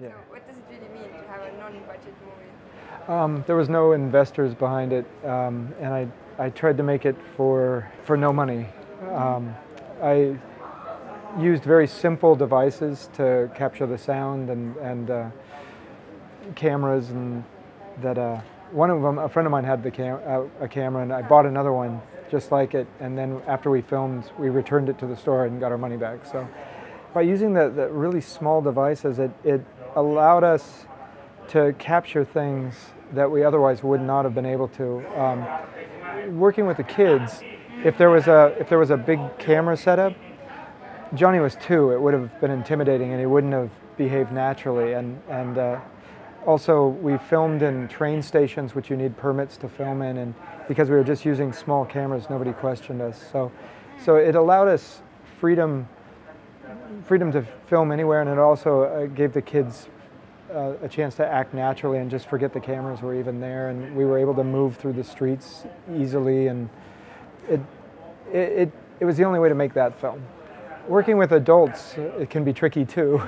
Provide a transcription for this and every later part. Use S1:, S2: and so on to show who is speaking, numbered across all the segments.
S1: Yeah.
S2: So what does it really mean to have a non-budget movie?
S1: There was no investors behind it, and I tried to make it for no money. I used very simple devices to capture the sound and cameras, and that one of them, a friend of mine had a camera, and I bought another one just like it, and then after we filmed, we returned it to the store and got our money back. So by using the really small devices, it allowed us to capture things that we otherwise would not have been able to. Working with the kids, if there was a big camera setup, Johnny was 2, it would have been intimidating and he wouldn't have behaved naturally. And also we filmed in train stations, which you need permits to film in, and because we were just using small cameras, nobody questioned us. So it allowed us freedom to film anywhere, and it also gave the kids a chance to act naturally and just forget the cameras were even there, and we were able to move through the streets easily, and it was the only way to make that film. Working with adults, it can be tricky too,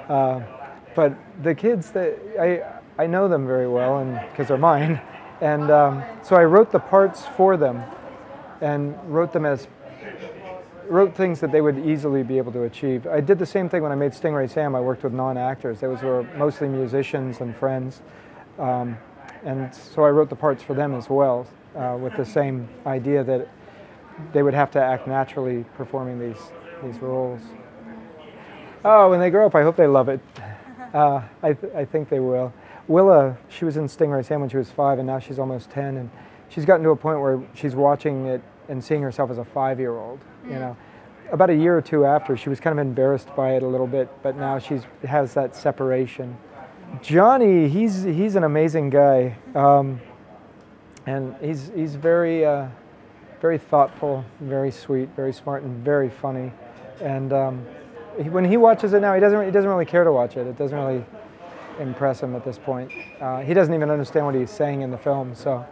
S1: but the kids, I know them very well, and because they're mine, and so I wrote the parts for them, and wrote things that they would easily be able to achieve. I did the same thing when I made Stingray Sam. I worked with non-actors. Those were mostly musicians and friends, and so I wrote the parts for them as well, with the same idea that they would have to act naturally performing these roles. Oh, when they grow up, I hope they love it. I think they will. Willa, she was in Stingray Sam when she was 5, and now she's almost 10, and she's gotten to a point where she's watching it and seeing herself as a 5-year-old. You know, about a year or two after, she was kind of embarrassed by it a little bit, but now she has that separation. Johnny, he's an amazing guy, and he's very very thoughtful, very sweet, very smart, and very funny. And when he watches it now, he doesn't really care to watch it. It doesn't really impress him at this point. He doesn't even understand what he's saying in the film, so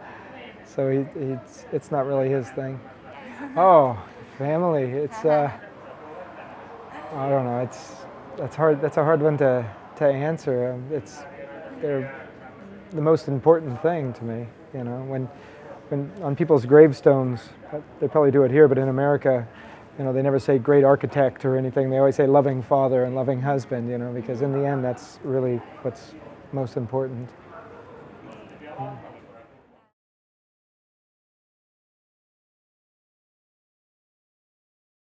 S1: it's not really his thing. Oh, family. It's I don't know. That's hard. That's a hard one to answer. They're the most important thing to me. You know, when on people's gravestones, they probably do it here, but in America, you know, they never say great architect or anything. They always say loving father and loving husband. You know, because in the end, that's really what's most important. Yeah.